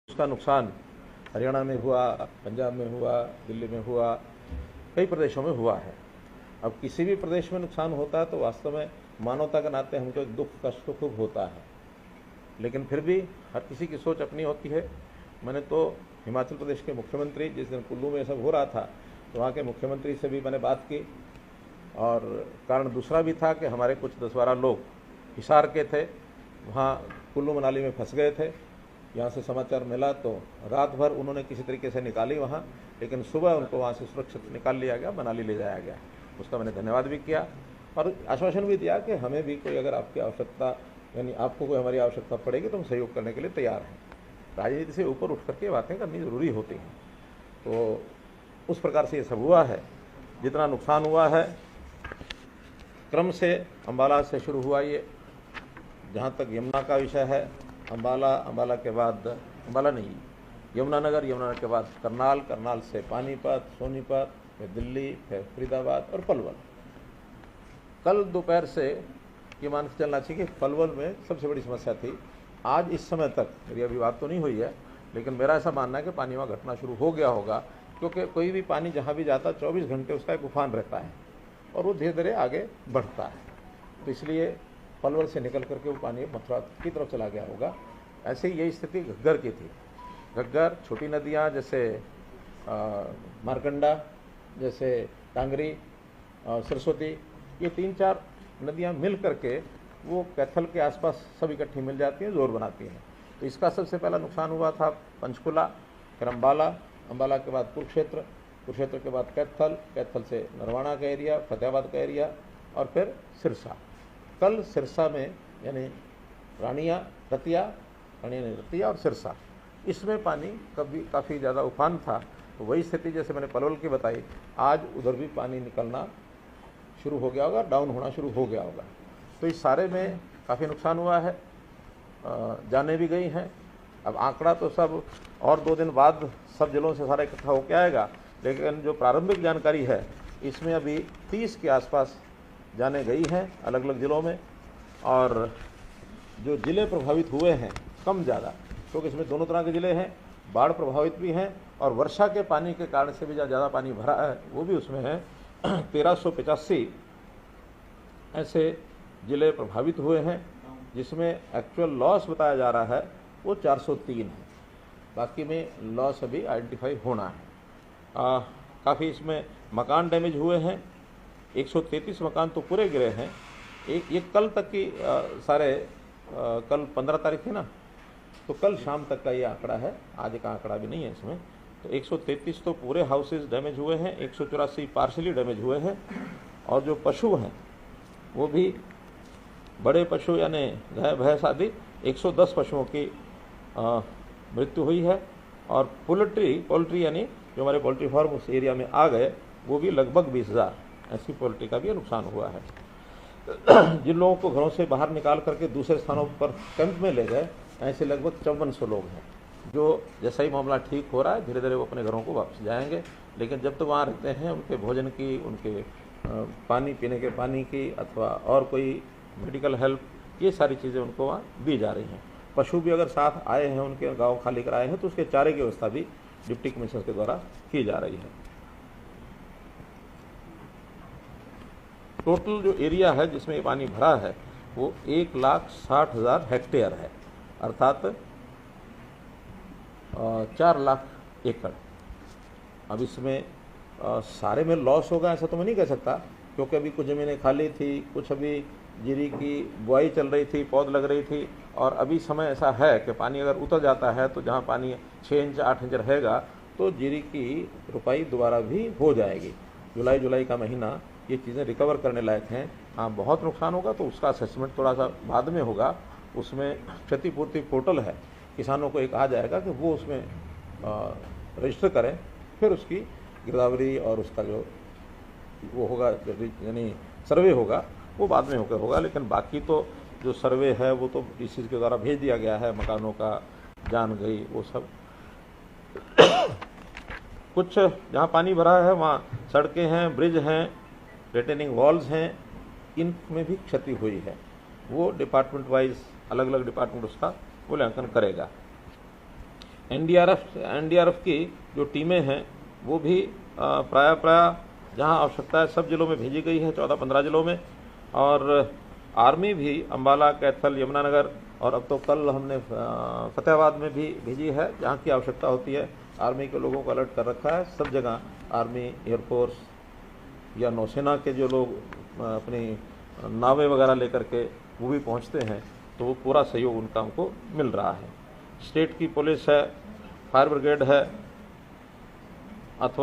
उसका नुकसान हरियाणा में हुआ, पंजाब में हुआ, दिल्ली में हुआ, कई प्रदेशों में हुआ है। अब किसी भी प्रदेश में नुकसान होता है तो वास्तव में मानवता के नाते हमको एक दुख कष्ट तो खूब होता है, लेकिन फिर भी हर किसी की सोच अपनी होती है। मैंने तो हिमाचल प्रदेश के मुख्यमंत्री, जिस दिन कुल्लू में सब हो रहा था तो वहाँ के मुख्यमंत्री से भी मैंने बात की, और कारण दूसरा भी था कि हमारे कुछ 10-12 लोग हिसार के थे, वहाँ कुल्लू मनाली में फंस गए थे। यहाँ से समाचार मिला तो रात भर उन्होंने किसी तरीके से निकाली वहाँ, लेकिन सुबह उनको वहाँ से सुरक्षित निकाल लिया गया, मनाली ले जाया गया। उसका मैंने धन्यवाद भी किया और आश्वासन भी दिया कि हमें भी कोई अगर आपकी आवश्यकता, यानी आपको कोई हमारी आवश्यकता पड़ेगी तो हम सहयोग करने के लिए तैयार हैं। राजनीति से ऊपर उठ करके बातें करनी ज़रूरी होती हैं। तो उस प्रकार से ये सब हुआ है। जितना नुकसान हुआ है क्रम से अम्बाला से शुरू हुआ ये, जहाँ तक यमुना का विषय है, अम्बाला के बाद अम्बाला नहीं, यमुनानगर, यमुनानगर के बाद करनाल, करनाल से पानीपत, सोनीपत, फिर दिल्ली, फिर फरीदाबाद और पलवल। कल दोपहर से ये मान के चलना चाहिए कि पलवल में सबसे बड़ी समस्या थी। आज इस समय तक मेरी अभी बात तो नहीं हुई है, लेकिन मेरा ऐसा मानना है कि पानी वहाँ घटना शुरू हो गया होगा, क्योंकि कोई भी पानी जहाँ भी जाता 24 घंटे उसका एक उफान रहता है और वो धीरे धीरे आगे बढ़ता है। तो इसलिए पलवल से निकल करके वो पानी मथुरा की तरफ चला गया होगा। ऐसे ही यही स्थिति घग्गर की थी। घग्गर, छोटी नदियाँ जैसे मारकंडा, जैसे टांगरी और सरस्वती, ये 3-4 नदियाँ मिल करके वो कैथल के आसपास सब इकट्ठी मिल जाती हैं, जोर बनाती हैं। तो इसका सबसे पहला नुकसान हुआ था पंचकुला, फिर अम्बाला, अम्बाला के बाद कुरुक्षेत्र, कुरुक्षेत्र के बाद कैथल, कैथल से नरवाना का एरिया, फतेहाबाद का एरिया और फिर सिरसा। कल सिरसा में यानी रानिया, रतिया और सिरसा, इसमें पानी काफ़ी ज़्यादा उफान था। तो वही स्थिति जैसे मैंने पलवल की बताई, आज उधर भी पानी निकलना शुरू हो गया होगा, डाउन होना शुरू हो गया होगा। तो इस सारे में काफ़ी नुकसान हुआ है, जाने भी गई हैं। अब आंकड़ा तो सब और 2 दिन बाद सब जिलों से सारा इकट्ठा होकर आएगा, लेकिन जो प्रारंभिक जानकारी है इसमें अभी 30 के आसपास जाने गई हैं अलग अलग ज़िलों में। और जो ज़िले प्रभावित हुए हैं कम ज़्यादा, क्योंकि इसमें दोनों तरह के ज़िले हैं, बाढ़ प्रभावित भी हैं और वर्षा के पानी के कारण से भी जहाँ ज़्यादा पानी भरा है वो भी उसमें है। 1385 ऐसे ज़िले प्रभावित हुए हैं, जिसमें एक्चुअल लॉस बताया जा रहा है वो 403 है। बाकी में लॉस अभी आइडेंटिफाई होना है। काफ़ी इसमें मकान डैमेज हुए हैं, 133 मकान तो पूरे गिरे हैं। ये कल तक की सारे कल 15 तारीख थी ना, तो कल शाम तक का ये आंकड़ा है, आज का आंकड़ा भी नहीं है इसमें। तो 133 तो पूरे हाउसेज डैमेज हुए हैं, 184 पार्शली डैमेज हुए हैं। और जो पशु हैं वो भी बड़े पशु यानी गाय भैंस आदि 110 पशुओं की मृत्यु हुई है। और पोल्ट्री यानी जो हमारे पोल्ट्री फार्म उस एरिया में आ गए वो भी लगभग 20,000 ऐसी पोल्ट्री का भी नुकसान हुआ है। जिन लोगों को घरों से बाहर निकाल करके दूसरे स्थानों पर कैंप में ले गए, ऐसे लगभग 5400 लोग हैं, जो जैसा ही मामला ठीक हो रहा है धीरे धीरे वो अपने घरों को वापस जाएंगे। लेकिन जब तक वहाँ रहते हैं उनके भोजन की, उनके पानी पीने के पानी की अथवा और कोई मेडिकल हेल्प, ये सारी चीज़ें उनको वहाँ दी जा रही हैं। पशु भी अगर साथ आए हैं, उनके गांव खाली कराए हैं, तो उसके चारे की व्यवस्था भी डिप्टी कमिश्नर के द्वारा की जा रही है। टोटल जो एरिया है जिसमें ये पानी भरा है वो 1,60,000 हेक्टेयर है, अर्थात 4 लाख एकड़। अब इसमें सारे में लॉस होगा ऐसा तो मैं नहीं कह सकता, क्योंकि अभी कुछ ज़मीनें खाली थी, कुछ अभी जीरी की बुआई चल रही थी, पौध लग रही थी। और अभी समय ऐसा है कि पानी अगर उतर जाता है तो जहाँ पानी 6 इंच 8 इंच रहेगा तो जीरी की रुपाई दोबारा भी हो जाएगी। जुलाई का महीना ये चीज़ें रिकवर करने लायक हैं। हाँ, बहुत नुकसान होगा तो उसका असेसमेंट थोड़ा सा बाद में होगा। उसमें क्षतिपूर्ति पोर्टल है, किसानों को एक कहा जाएगा कि वो उसमें रजिस्टर करें, फिर उसकी गिरदावरी और उसका जो वो होगा यानी सर्वे होगा वो बाद में होगा। लेकिन बाकी तो जो सर्वे है वो तो डीसी के द्वारा भेज दिया गया है, मकानों का जान गई वो सब। कुछ जहाँ पानी भरा है वहाँ सड़कें हैं, ब्रिज हैं, रिटेनिंग वॉल्स हैं, इनमें भी क्षति हुई है। वो डिपार्टमेंट वाइज अलग अलग डिपार्टमेंट उसका मूल्यांकन करेगा। एनडीआरएफ की जो टीमें हैं वो भी प्राय जहां आवश्यकता है सब जिलों में भेजी गई है, 14-15 जिलों में। और आर्मी भी अम्बाला, कैथल, यमुनानगर और अब तो कल हमने फतेहाबाद में भी भेजी है, जहां की आवश्यकता होती है। आर्मी के लोगों को अलर्ट कर रखा है। सब जगह आर्मी, एयरफोर्स या नौसेना के जो लोग अपनी नावें वगैरह लेकर के वो भी पहुंचते हैं, तो वो पूरा सहयोग उनका हमको मिल रहा है। स्टेट की पुलिस है, फायर ब्रिगेड है, अथवा